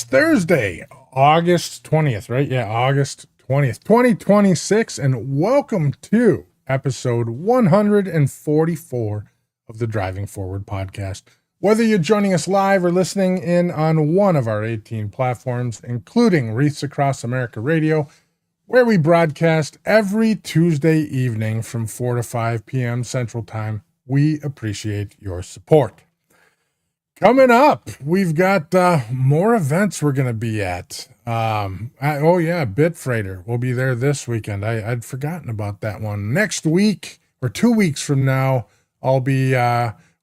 Thursday, August 20th, right? Yeah, August 20th, 2026, and welcome to episode 144 of the Driving Forward podcast. Whether you're joining us live or listening in on one of our 18 platforms, including Wreaths Across America Radio, where we broadcast every Tuesday evening from 4 to 5 p.m. Central Time, we appreciate your support. Coming up, we've got more events we're going to be at. Bit Freighter. We'll be there this weekend. I'd forgotten about that one. Next week, or 2 weeks from now, I'll be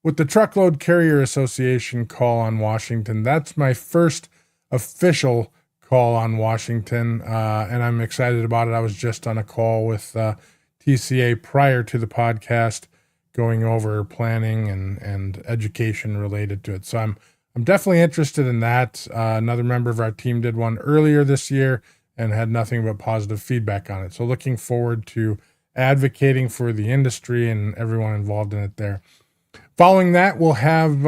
with the Truckload Carrier Association call on Washington. That's my first official call on Washington, and I'm excited about it. I was just on a call with TCA prior to the podcast, going over planning and education related to it. So I'm definitely interested in that. Another member of our team did one earlier this year and had nothing but positive feedback on it. So looking forward to advocating for the industry and everyone involved in it there. Following that, we'll have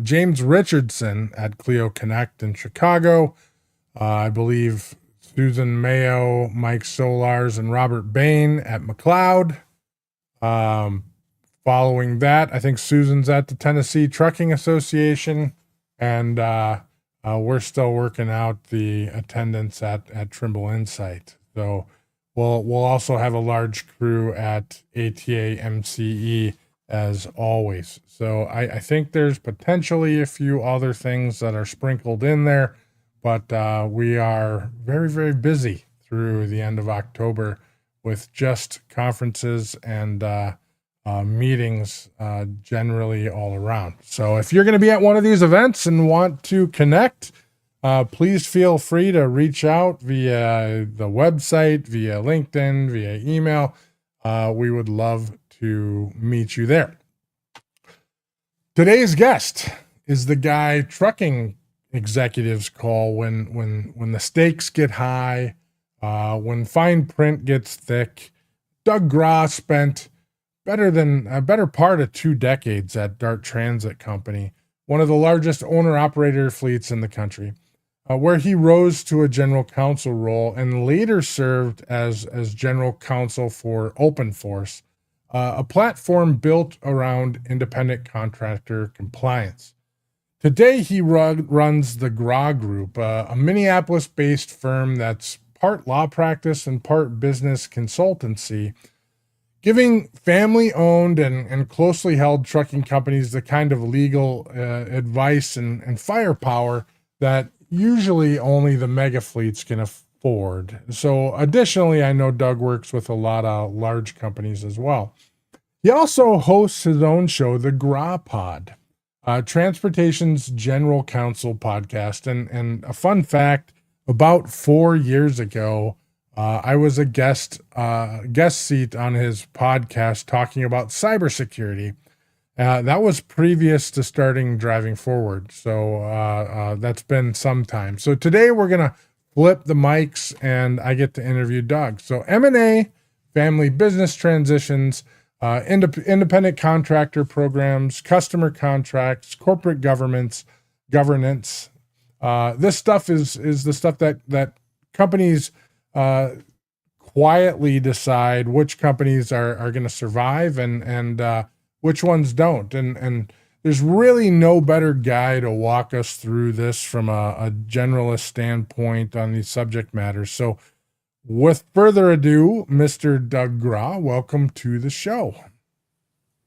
James Richardson at Clio Connect in Chicago. I believe Susan Mayo, Mike Solars, and Robert Bain at McLeod. Following that, I think Susan's at the Tennessee Trucking Association, and we're still working out the attendance at Trimble Insight. So we'll also have a large crew at ATA MCE as always. So I think there's potentially a few other things that are sprinkled in there, but we are very, very busy through the end of October with just conferences and meetings generally all around. So if you're going to be at one of these events and want to connect, please feel free to reach out via the website, via LinkedIn, via email. We would love to meet you there. Today's guest is the guy trucking executives call when the stakes get high, when fine print gets thick. Doug Grawe spent a better part of 2 decades at Dart Transit Company, one of the largest owner-operator fleets in the country, where he rose to a general counsel role and later served as general counsel for OpenForce, a platform built around independent contractor compliance. Today, he runs the Grawe Group, a Minneapolis-based firm that's part law practice and part business consultancy, giving family-owned and closely held trucking companies the kind of legal advice and firepower that usually only the mega fleets can afford. So additionally, I know Doug works with a lot of large companies as well. He also hosts his own show, the Grawe Pod, Transportation's General Counsel podcast. And a fun fact, about 4 years ago, I was a guest seat on his podcast talking about cybersecurity. That was previous to starting Driving Forward. So that's been some time. So today we're going to flip the mics and I get to interview Doug. So M&A, family business transitions, independent contractor programs, customer contracts, corporate governance. This stuff is the stuff that companies quietly decide which companies are going to survive and which ones don't. And there's really no better guy to walk us through this from a generalist standpoint on these subject matters. So with further ado, Mr. Doug Grawe, welcome to the show.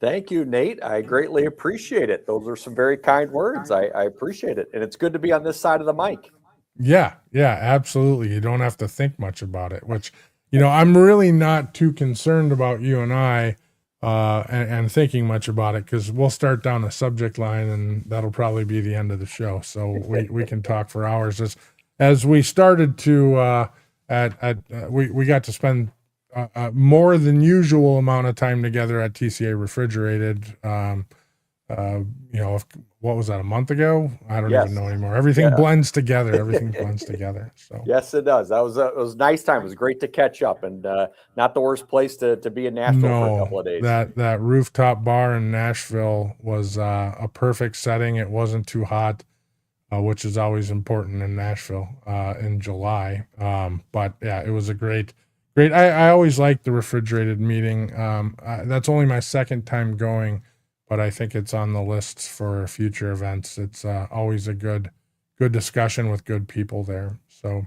Thank you, Nate. I greatly appreciate it. Those are some very kind words. I appreciate it. And it's good to be on this side of the mic. Yeah, absolutely. You don't have to think much about it, which, I'm really not too concerned about you and I and thinking much about it, because we'll start down a subject line and that'll probably be the end of the show. So we can talk for hours. As we started to, we got to spend more than usual amount of time together at TCA Refrigerated. What was that, a month ago? I don't even know anymore. Everything blends together. Everything blends together. So yes, it does. It was a nice time. It was great to catch up, and not the worst place to be in Nashville for a couple of days. That rooftop bar in Nashville was a perfect setting. It wasn't too hot. which is always important in Nashville in July. But yeah, it was a great. I always like the refrigerated meeting. That's only my second time going, but I think it's on the list for future events. It's always a good discussion with good people there. So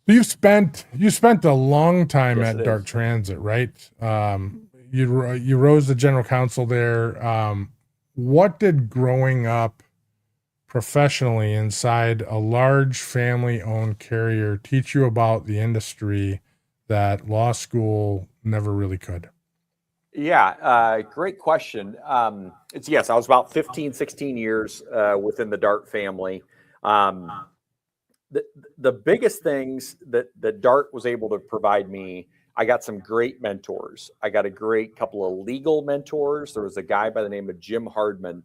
you spent a long time Yes, at it Dark is. Transit, right? You rose to general counsel there. What did growing up professionally inside a large family-owned carrier teach you about the industry that law school never really could? Yeah, great question. It's yes, I was about 15, 16 years within the Dart family. Um, the the biggest things that Dart was able to provide me, I got some great mentors. I got a great couple of legal mentors. There was a guy by the name of Jim Hardman,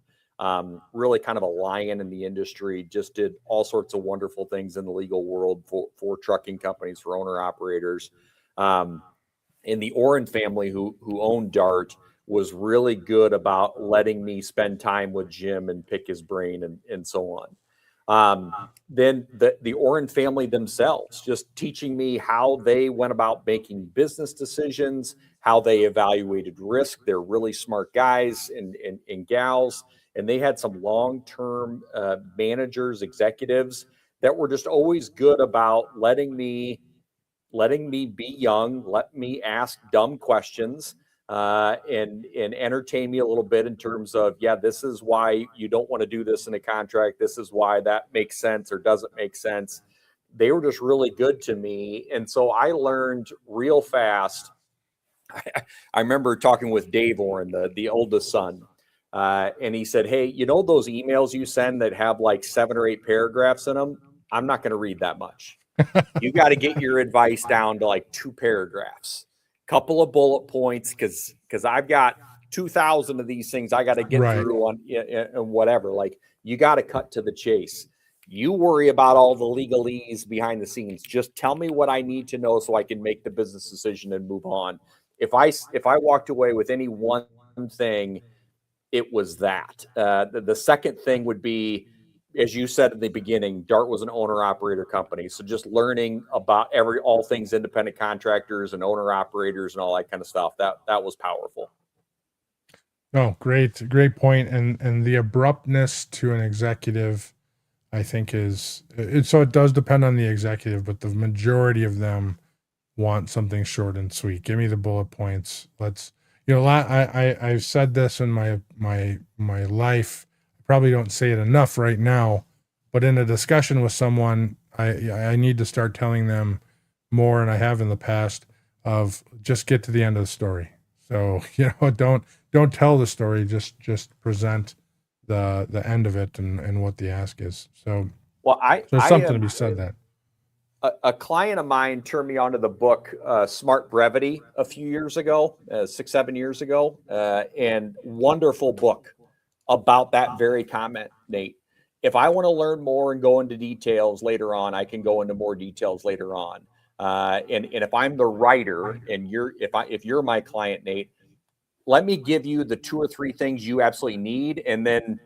really kind of a lion in the industry, just did all sorts of wonderful things in the legal world for trucking companies, for owner operators. Um, and the Oren family who owned Dart was really good about letting me spend time with Jim and pick his brain and so on. Then the Oren family themselves, just teaching me how they went about making business decisions, how they evaluated risk. They're really smart guys and gals, and they had some long-term managers, executives that were just always good about letting me be young, let me ask dumb questions, and entertain me a little bit in terms of, yeah, this is why you don't want to do this in a contract. This is why that makes sense or doesn't make sense. They were just really good to me, and so I learned real fast. I remember talking with Dave Oren, the oldest son, and he said, "Hey, you know those emails you send that have like 7 or 8 paragraphs in them? I'm not going to read that much. You got to get your advice down to like 2 paragraphs, couple of bullet points, because I've got 2,000 of these things I got to get Right. through on and whatever. Like you got to cut to the chase. You worry about all the legalese behind the scenes. Just tell me what I need to know so I can make the business decision and move on. If I walked away with any one thing, it was that. The second thing would be, as you said in the beginning, Dart was an owner operator company. So just learning about all things independent contractors and owner operators and all that kind of stuff, that was powerful. Oh, great point. And the abruptness to an executive, I think so it does depend on the executive, but the majority of them want something short and sweet. Give me the bullet points. I've said this in my life. I probably don't say it enough right now, but in a discussion with someone, I need to start telling them more, and I have in the past, of just get to the end of the story. So, don't tell the story, just present the end of it and what the ask is. So Well, there's something to be said that. a client of mine turned me onto the book Smart Brevity a few years ago, 6, 7 years ago, and wonderful book about that very comment, Nate. If I want to learn more and go into details later on, I can go into more details later on. And if I'm the writer and if you're my client, Nate, let me give you the 2 or 3 things you absolutely need, and then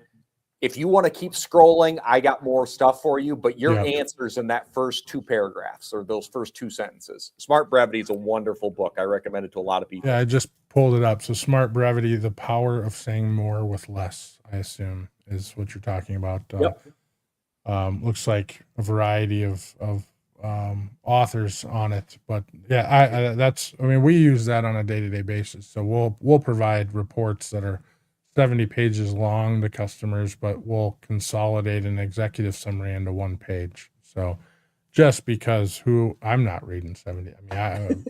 if you want to keep scrolling, I got more stuff for you, but your Yeah. answers in that first 2 paragraphs or those first 2 sentences. Smart Brevity is a wonderful book. I recommend it to a lot of people. Yeah, I just pulled it up. So Smart Brevity, the power of saying more with less, I assume, is what you're talking about. Yep. Looks like a variety of authors on it, but yeah, I mean, we use that on a day-to-day basis. So we'll provide reports that are 70 pages long to customers, but we'll consolidate an executive summary into 1 page. So just because I'm not reading 70. I mean,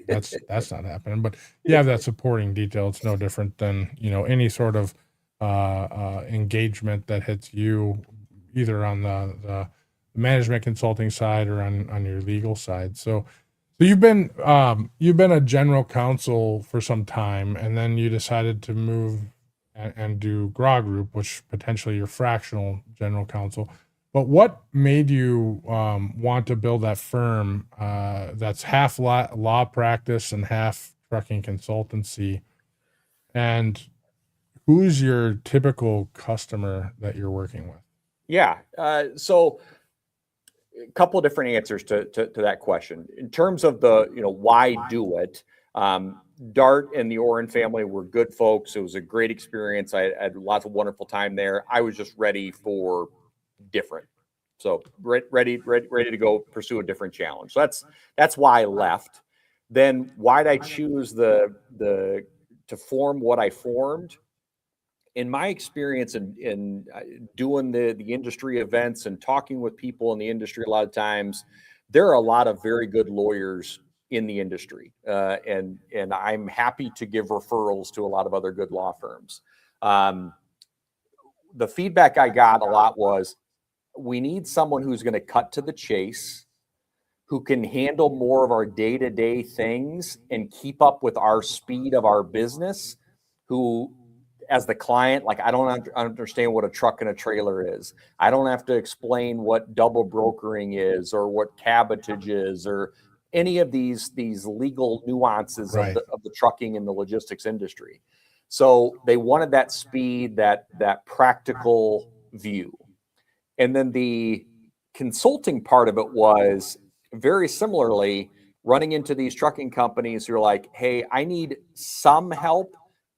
that's not happening, but you have that supporting detail. It's no different than, any sort of engagement that hits you either on the management consulting side or on your legal side. So you've been a general counsel for some time, and then you decided to move and do Grawe Group, which potentially you're fractional general counsel. But what made you want to build that firm that's half law practice and half trucking consultancy? And who's your typical customer that you're working with? Yeah. So a couple of different answers to that question. In terms of the, why do it? Dart and the Oren family were good folks. It was a great experience. I had lots of wonderful time there. I was just ready for different. So ready to go pursue a different challenge. So that's why I left. Then why'd I choose to form what I formed? In my experience in doing the industry events and talking with people in the industry, a lot of times there are a lot of very good lawyers in the industry, and I'm happy to give referrals to a lot of other good law firms. The feedback I got a lot was, we need someone who's going to cut to the chase, who can handle more of our day-to-day things and keep up with our speed of our business, who, as the client, like, I don't understand what a truck and a trailer is. I don't have to explain what double brokering is or what cabotage is or any of these legal nuances Right. of the trucking and the logistics industry. So they wanted that speed, that practical view. And then the consulting part of it was very similarly running into these trucking companies who are like, hey, I need some help.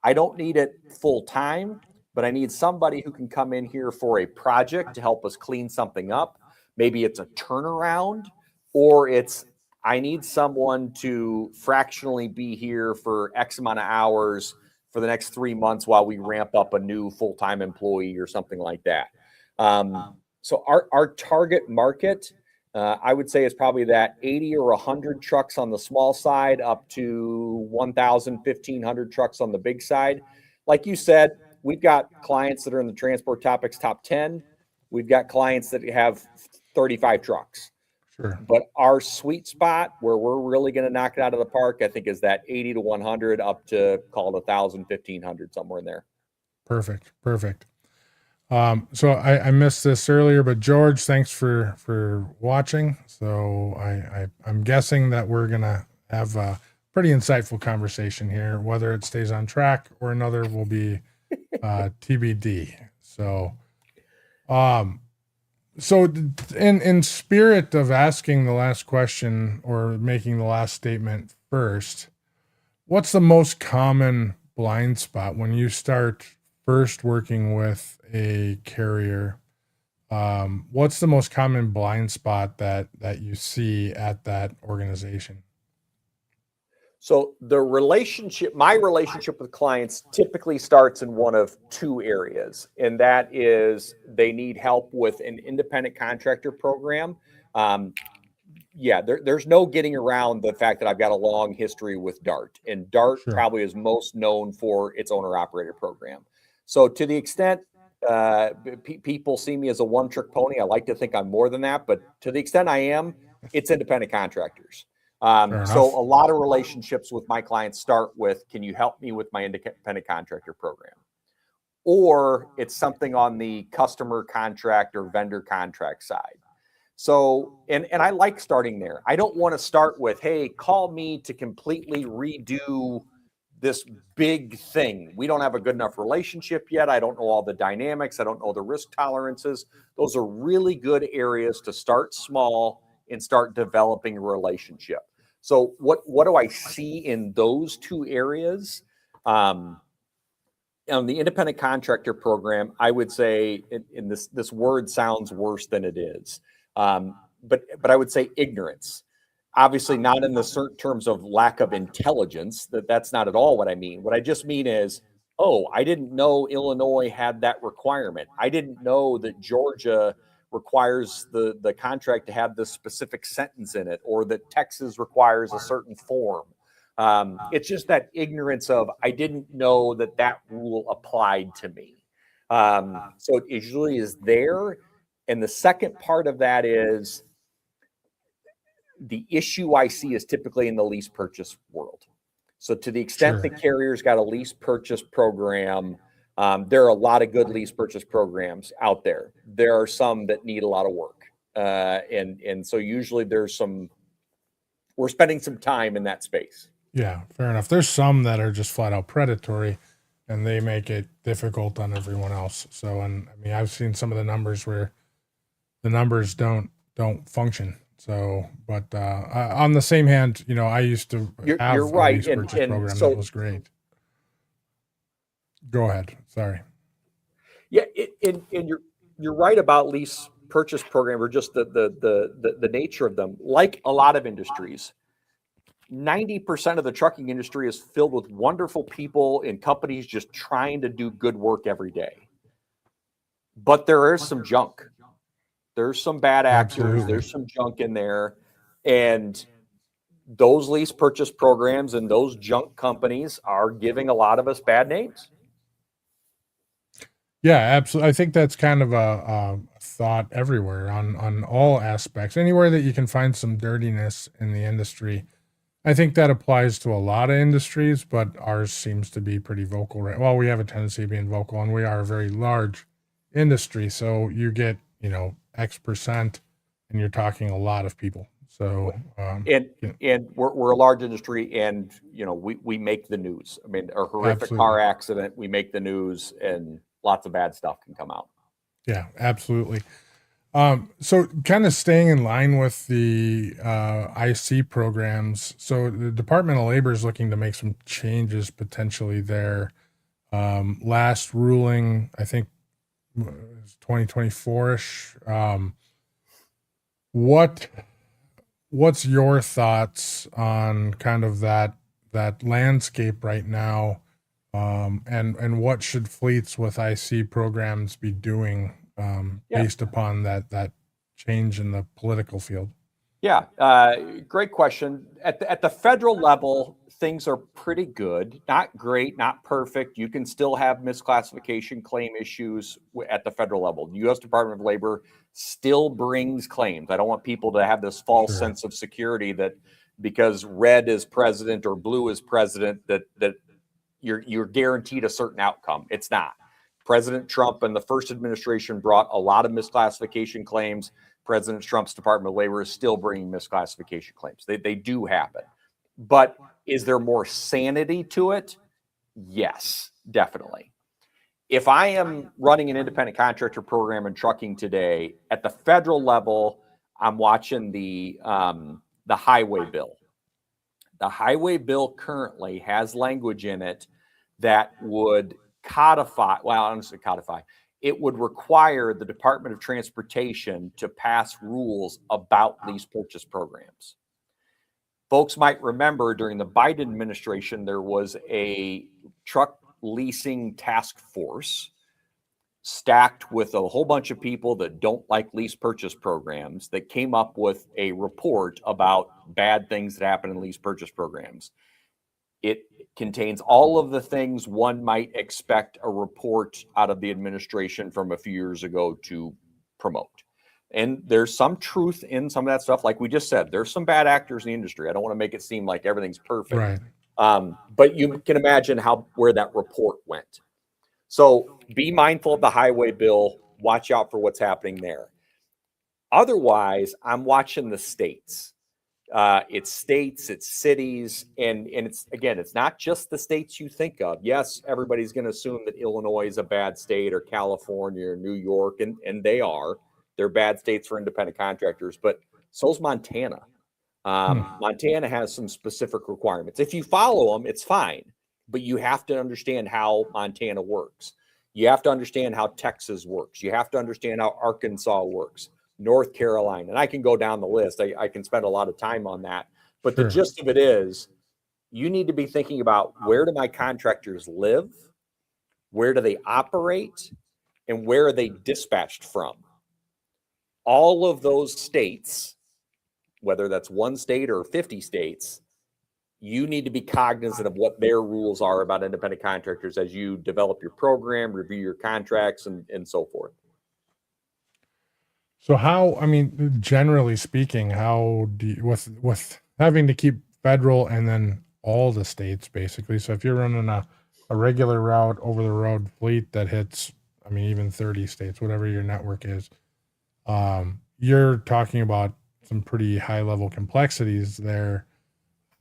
I don't need it full time, but I need somebody who can come in here for a project to help us clean something up. Maybe it's a turnaround, or it's, I need someone to fractionally be here for X amount of hours for the next 3 months while we ramp up a new full-time employee or something like that. So our target market, I would say, is probably that 80 or 100 trucks on the small side up to 1,000, 1,500 trucks on the big side. Like you said, we've got clients that are in the Transport Topics top 10. We've got clients that have 35 trucks. Sure. But our sweet spot where we're really going to knock it out of the park, I think, is that 80 to 100 up to, call it 1,000, 1,500, somewhere in there. Perfect. So I missed this earlier, but George, thanks for watching. So I'm guessing that we're gonna have a pretty insightful conversation here. Whether it stays on track or another will be TBD. So, so in spirit of asking the last question or making the last statement first, what's the most common blind spot when you start first working with a carrier? What's the most common blind spot that you see at that organization? So my relationship with clients typically starts in one of two areas, and that is they need help with an independent contractor program. There's no getting around the fact that I've got a long history with Dart, and Dart Sure. probably is most known for its owner-operator program. So to the extent people see me as a one-trick pony, I like to think I'm more than that, but to the extent I am, it's independent contractors. So a lot of relationships with my clients start with, can you help me with my independent contractor program? Or it's something on the customer contract or vendor contract side. So, and I like starting there. I don't want to start with, hey, call me to completely redo this big thing. We don't have a good enough relationship yet. I don't know all the dynamics. I don't know the risk tolerances. Those are really good areas to start small and start developing a relationship. So what do I see in those two areas? On the independent contractor program, I would say, in this word sounds worse than it is, but I would say ignorance. Obviously, not in the certain terms of lack of intelligence. That's not at all what I mean. What I just mean is, oh, I didn't know Illinois had that requirement. I didn't know that Georgia requires the contract to have this specific sentence in it, or that Texas requires a certain form. It's just that ignorance of, I didn't know that rule applied to me. So it usually is there. And the second part of that is, the issue I see is typically in the lease purchase world. So to the extent the carrier's got a lease purchase program, there are a lot of good lease purchase programs out there. There are some that need a lot of work. And so usually we're spending some time in that space. Yeah, fair enough. There's some that are just flat out predatory and they make it difficult on everyone else. So, and I mean, I've seen some of the numbers where the numbers don't function. So, but on the same hand, I used to You're have a right, lease purchase and program that so was great. Go ahead. Sorry. yeah, and you're right about lease purchase program or just the nature of them. Like a lot of industries, 90% of the trucking industry is filled with wonderful people and companies just trying to do good work every day. But there is some junk. There's some bad actors. Absolutely. There's some junk in there. And those lease purchase programs and those junk companies are giving a lot of us bad names. Yeah, absolutely. I think that's kind of a thought everywhere on all aspects. Anywhere that you can find some dirtiness in the industry, I think that applies to a lot of industries, but ours seems to be pretty vocal. Right? Well, we have a tendency of being vocal, and we are a very large industry. So you get, X percent, and you're talking a lot of people. So, And yeah, and we're a large industry, and we make the news. I mean, a horrific absolutely. car accident, we make the news, and lots of bad stuff can come out. Yeah, absolutely. So kind of staying in line with the IC programs. So the Department of Labor is looking to make some changes potentially there. Last ruling, I think, was 2024-ish. What what's your thoughts on kind of that landscape right now? And what should fleets with IC programs be doing Yeah, based upon that change in the political field? yeah. Great question. At the federal level, things are pretty good. Not great, not perfect. You can still have misclassification claim issues at the federal level. The U.S. Department of Labor still brings claims. I don't want people to have this false Sure, sense of security that because red is president or blue is president, that you're guaranteed a certain outcome. It's not. President Trump and the first administration brought a lot of misclassification claims. President Trump's Department of Labor is still bringing misclassification claims. They do happen. But is there more sanity to it? Yes, definitely. If I am running an independent contractor program in trucking today, at the federal level, I'm watching the highway bill. The highway bill currently has language in it that would codify, well, I don't say codify, it would require the Department of Transportation to pass rules about lease purchase programs. Folks might remember during the Biden administration, there was a truck leasing task force stacked with a whole bunch of people that don't like lease purchase programs that came up with a report about bad things that happen in lease purchase programs. It contains all of the things one might expect a report out of the administration from a few years ago to promote. And there's some truth in some of that stuff. Like we just said, there's some bad actors in the industry. I don't want to make it seem like everything's perfect. right. But you can imagine where that report went. So be mindful of the highway bill. Watch out for what's happening there. Otherwise, I'm watching the states. It's states, it's cities, and it's not just the states you think of. Yes, everybody's going to assume that Illinois is a bad state, or California, or New York, and they are. They're bad states for independent contractors, but so's Montana. Hmm, Montana has some specific requirements. If you follow them, it's fine, but you have to understand how Montana works. You have to understand how Texas works. You have to understand how Arkansas works, North Carolina, and I can go down the list. I can spend a lot of time on that. But the sure. gist of it is you need to be thinking about, where do my contractors live? Where do they operate? And where are they dispatched from? All of those states, whether that's one state or 50 states, you need to be cognizant of what their rules are about independent contractors as you develop your program, review your contracts, and so forth. So how, I mean, generally speaking, how do you, with having to keep federal and then all the states basically. So if you're running a regular route over the road fleet that hits, I mean, even 30 states, whatever your network is, you're talking about some pretty high level complexities there.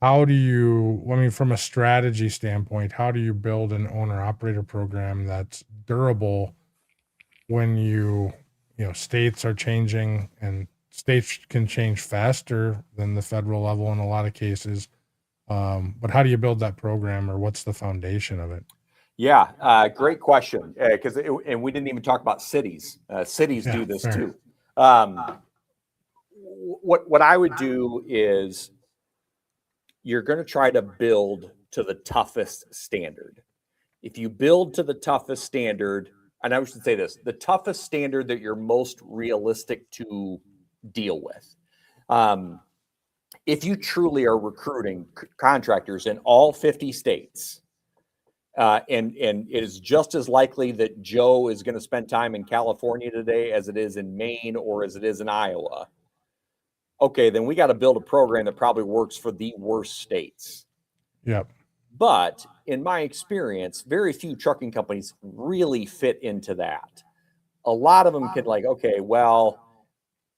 How do you, I mean, from a strategy standpoint, how do you build an owner operator program that's durable when states are changing, and states can change faster than the federal level in a lot of cases. But how do you build that program, or what's the foundation of it? Yeah, great question. And we didn't even talk about cities. Cities Yeah, do this fair. too. What I would do is you're going to try to build to the toughest standard. If you build to the toughest standard, and I should say this, the toughest standard that you're most realistic to deal with. If you truly are recruiting contractors in all 50 states, and it is just as likely that Joe is going to spend time in California today as it is in Maine or as it is in Iowa, okay, then we got to build a program that probably works for the worst states. Yep. But in my experience, very few trucking companies really fit into that. A lot of them can okay, well,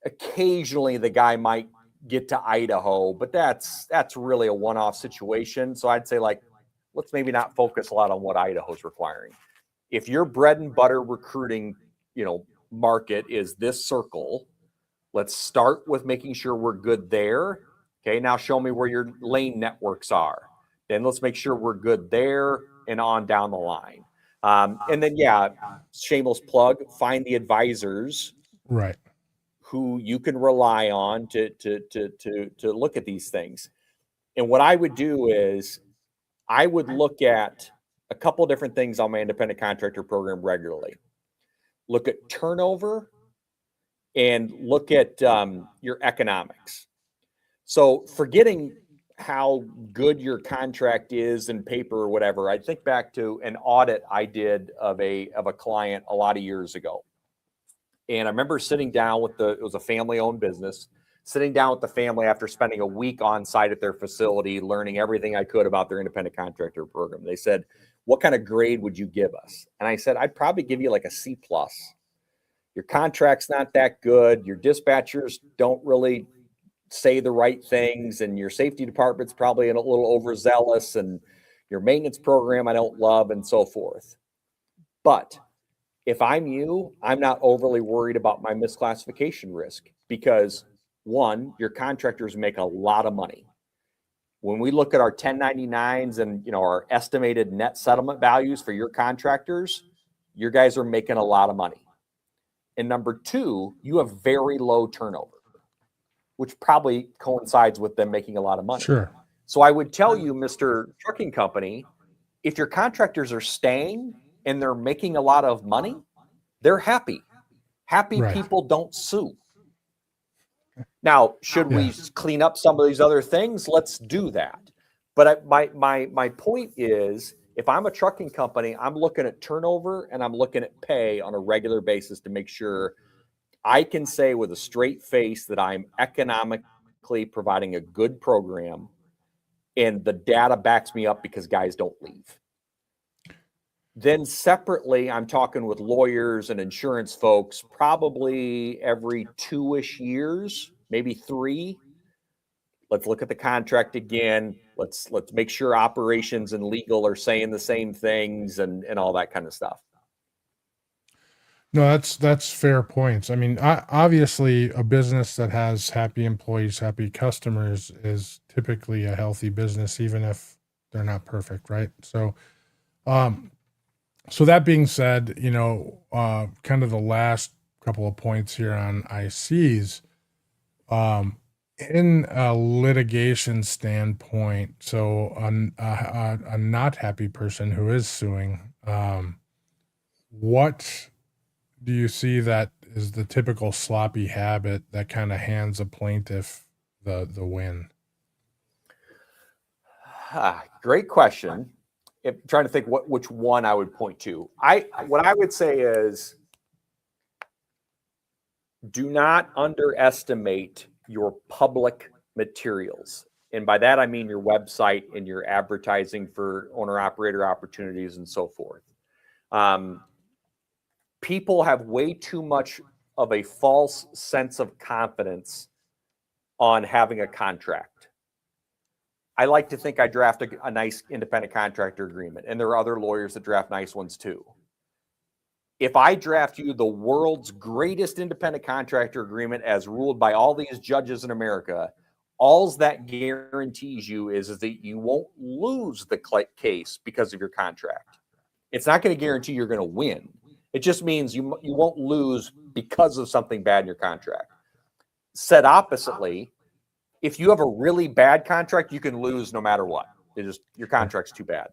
occasionally the guy might get to Idaho, but that's really a one-off situation. So I'd say let's maybe not focus a lot on what Idaho's requiring. If your bread and butter recruiting, market is this circle, let's start with making sure we're good there. Okay, now show me where your lane networks are. Then let's make sure we're good there and on down the line. And then, shameless plug, find the advisors Right. who you can rely on to look at these things. And what I would do is I would look at a couple different things on my independent contractor program regularly. Look at turnover and look at your economics. So forgetting how good your contract is in paper or whatever, I think back to an audit I did of a client a lot of years ago. And I remember sitting down with it was a family-owned business, sitting down with the family after spending a week on site at their facility, learning everything I could about their independent contractor program. They said, "What kind of grade would you give us?" And I said, "I'd probably give you like a C+. Your contract's not that good. Your dispatchers don't really say the right things, and your safety department's probably a little overzealous, and your maintenance program I don't love, and so forth. But if I'm you, I'm not overly worried about my misclassification risk because, one, your contractors make a lot of money. When we look at our 1099s and our estimated net settlement values for your contractors, your guys are making a lot of money. And number two, you have very low turnover, which probably coincides with them making a lot of money. Sure. So I would tell you, Mr. Trucking Company, if your contractors are staying and they're making a lot of money, they're happy. Happy Right. people don't sue. Now, should we clean up some of these other things? Let's do that. But my point is, if I'm a trucking company, I'm looking at turnover and I'm looking at pay on a regular basis to make sure I can say with a straight face that I'm economically providing a good program and the data backs me up because guys don't leave. Then separately, I'm talking with lawyers and insurance folks probably every 2-ish years, maybe 3. Let's look at the contract again. Let's make sure operations and legal are saying the same things and all that kind of stuff. No, that's fair points. I mean, obviously, a business that has happy employees, happy customers is typically a healthy business, even if they're not perfect, right? So, so that being said, kind of the last couple of points here on ICs, in a litigation standpoint, so a not happy person who is suing, what do you see that is the typical sloppy habit that kind of hands a plaintiff the win? Great question. I'm trying to think which one I would point to. What I would say is, do not underestimate your public materials. And by that, I mean your website and your advertising for owner-operator opportunities and so forth. People have way too much of a false sense of confidence on having a contract. I like to think I draft a nice independent contractor agreement, and there are other lawyers that draft nice ones too. if I draft you the world's greatest independent contractor agreement as ruled by all these judges in America, all that guarantees you is that you won't lose the case because of your contract. It's not going to guarantee you're going to win. It just means you won't lose because of something bad in your contract. Said oppositely, if you have a really bad contract, you can lose no matter what. Your contract's too bad.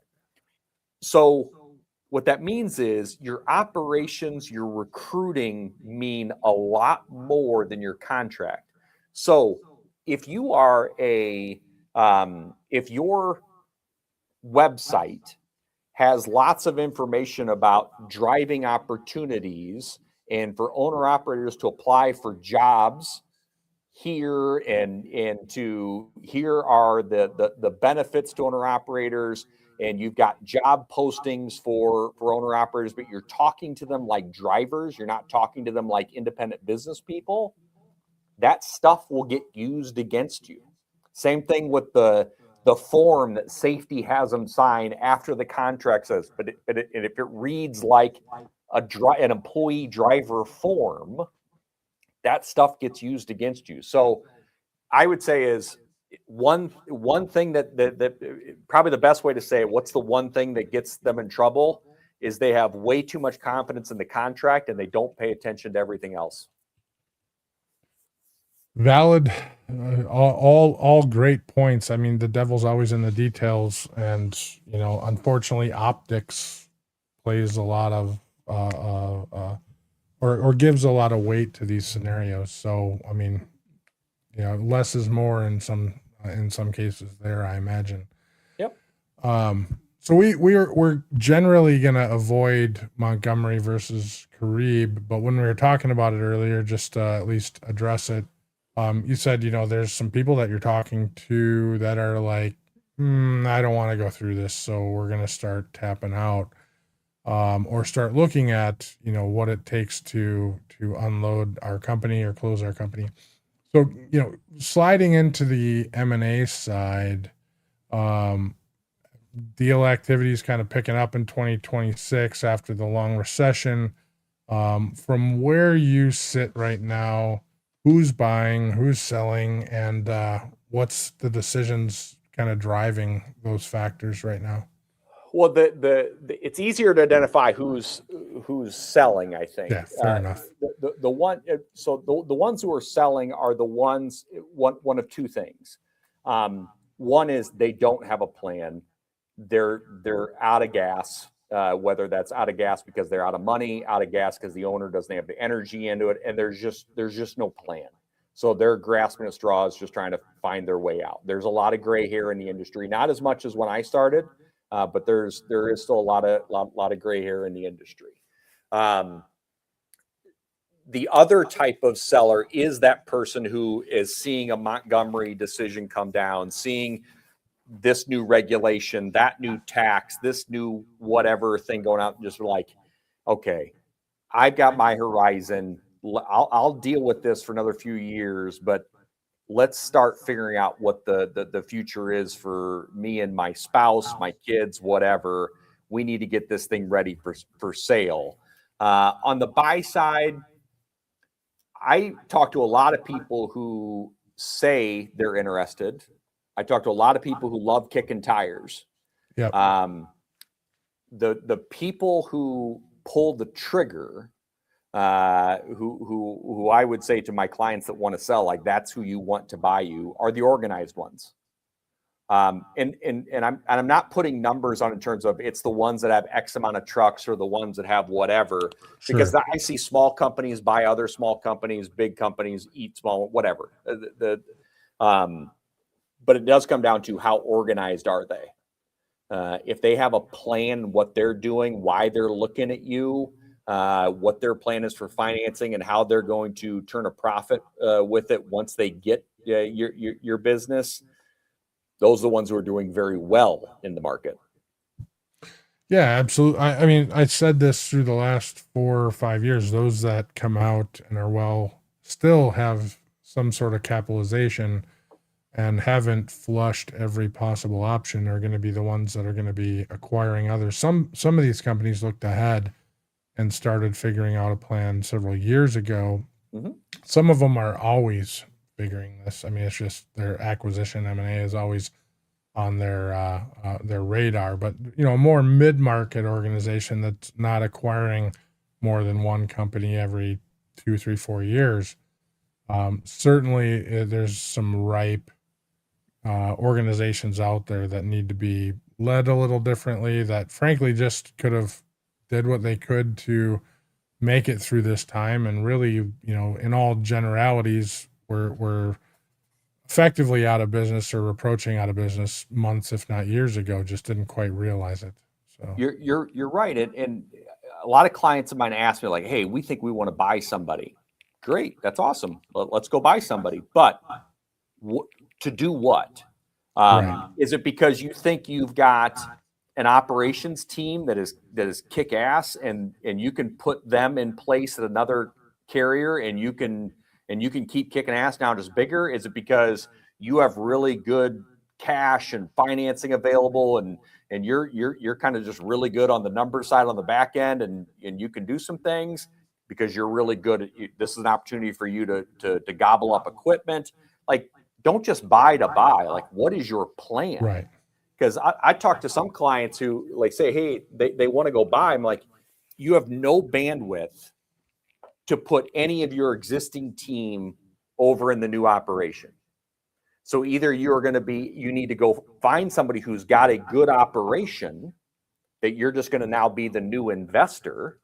So what that means is your operations, your recruiting mean a lot more than your contract. So if you are if your website has lots of information about driving opportunities and for owner operators to apply for jobs here and to here are the benefits to owner operators, and you've got job postings for owner operators, but you're talking to them like drivers, you're not talking to them like independent business people, that stuff will get used against you. Same thing with the form that safety has them sign after the contract says, but if it reads like an employee driver form, that stuff gets used against you. So I would say is one thing that probably the best way to say it, what's the one thing that gets them in trouble is they have way too much confidence in the contract and they don't pay attention to everything else. Valid, all great points. I mean, the devil's always in the details, and unfortunately, optics plays a lot of or gives a lot of weight to these scenarios. So, I mean, less is more in some cases there, I imagine. Yep. So we're generally going to avoid Montgomery versus Carib, but when we were talking about it earlier, just at least address it. You said, there's some people that you're talking to that are like, I don't want to go through this, so we're going to start tapping out, or start looking at, what it takes to unload our company or close our company. So, sliding into the M&A side, deal activity is kind of picking up in 2026 after the long recession. From where you sit right now, who's buying, who's selling, and what's the decisions kind of driving those factors right now? Well, it's easier to identify who's selling, I think. Yeah, fair enough. The ones who are selling are the ones, one of two things. One is they don't have a plan. They're out of gas, whether that's out of gas because they're out of money, out of gas because the owner doesn't have the energy into it, and there's just no plan. So they're grasping at straws, just trying to find their way out. There's a lot of gray hair in the industry, not as much as when I started, but there is still a lot of gray hair in the industry. The other type of seller is that person who is seeing a Montgomery decision come down, seeing this new regulation, that new tax, this new whatever thing going out, and just like, okay, I've got my horizon. I'll deal with this for another few years, but let's start figuring out what the future is for me and my spouse, my kids, whatever. We need to get this thing ready for sale. On the buy side, I talk to a lot of people who say they're interested. I talk to a lot of people who love kicking tires. Yeah. The people who pull the trigger, who I would say to my clients that want to sell, like that's who you want to buy you, are the organized ones. And I'm not putting numbers on in terms of it's the ones that have X amount of trucks or the ones that have whatever, because I see small companies buy other small companies, big companies eat small, whatever. But it does come down to how organized are they? If they have a plan, what they're doing, why they're looking at you, what their plan is for financing, and how they're going to turn a profit with it once they get your business. Those are the ones who are doing very well in the market. Yeah, absolutely. I mean, I said this through the last 4 or 5 years. Those that come out and are still have some sort of capitalization and haven't flushed every possible option are going to be the ones that are going to be acquiring others. Some of these companies looked ahead and started figuring out a plan several years ago. Mm-hmm. Some of them are always figuring this. I mean, it's just their acquisition M&A is always on their radar. But a more mid-market organization that's not acquiring more than one company every 2, 3, 4 years. Certainly, there's some ripe organizations out there that need to be led a little differently. That frankly just could have did what they could to make it through this time, and really, in all generalities, we're effectively out of business or approaching out of business months, if not years ago. Just didn't quite realize it. So You're right, and a lot of clients of mine ask me like, "Hey, we think we want to buy somebody." Great, that's awesome. Let's go buy somebody, but to do what? Right. Is it because you think you've got an operations team that is kick ass, and you can put them in place at another carrier, and you can keep kicking ass now just bigger? Is it because you have really good cash and financing available, and you're kind of just really good on the number side on the back end, and you can do some things because you're really good at this is an opportunity for you to gobble up equipment? Like, don't just buy to buy. Like, what is your plan? Right. Because I talk to some clients who like say, hey, they want to go buy. I'm like, you have no bandwidth to put any of your existing team over in the new operation. So either you need to go find somebody who's got a good operation that you're just going to now be the new investor.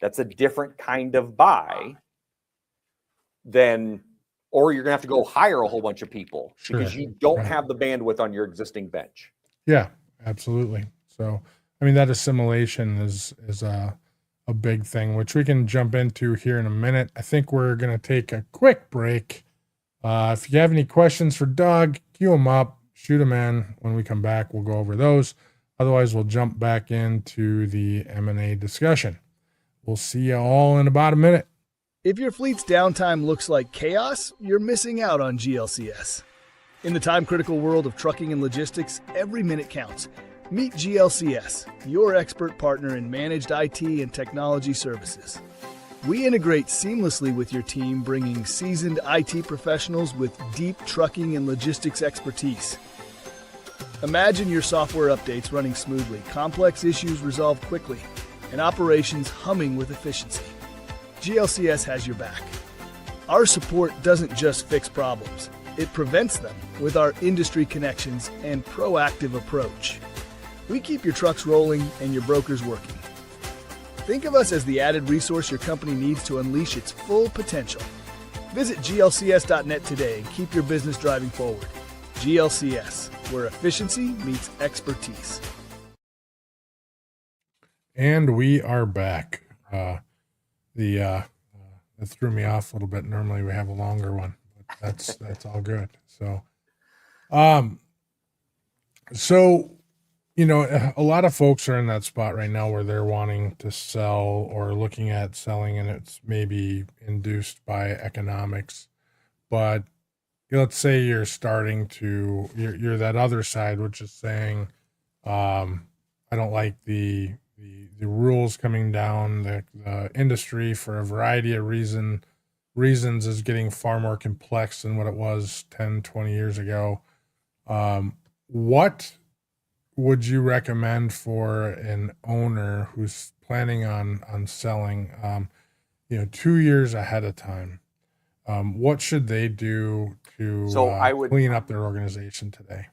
That's a different kind of buy or you're going to have to go hire a whole bunch of people because you don't have the bandwidth on your existing bench. Yeah, absolutely. So, I mean, that assimilation is a big thing, which we can jump into here in a minute. I think we're going to take a quick break. If you have any questions for Doug, queue them up, shoot them in. When we come back, we'll go over those. Otherwise, we'll jump back into the M&A discussion. We'll see you all in about a minute. If your fleet's downtime looks like chaos, you're missing out on GLCS. In the time-critical world of trucking and logistics, every minute counts. Meet GLCS, your expert partner in managed IT and technology services. We integrate seamlessly with your team, bringing seasoned IT professionals with deep trucking and logistics expertise. Imagine your software updates running smoothly, complex issues resolved quickly, and operations humming with efficiency. GLCS has your back. Our support doesn't just fix problems, it prevents them with our industry connections and proactive approach. We keep your trucks rolling and your brokers working. Think of us as the added resource your company needs to unleash its full potential. Visit glcs.net today and keep your business driving forward. GLCS, where efficiency meets expertise. And we are back. That threw me off a little bit. Normally we have a longer one, but that's all good. So, a lot of folks are in that spot right now where they're wanting to sell or looking at selling, and it's maybe induced by economics. But let's say you're you're that other side, which is saying, I don't like the rules coming down. The industry, for a variety of reasons, is getting far more complex than what it was 10, 20 years ago. What would you recommend for an owner who's planning on selling, 2 years ahead of time? What should they do to clean up their organization today?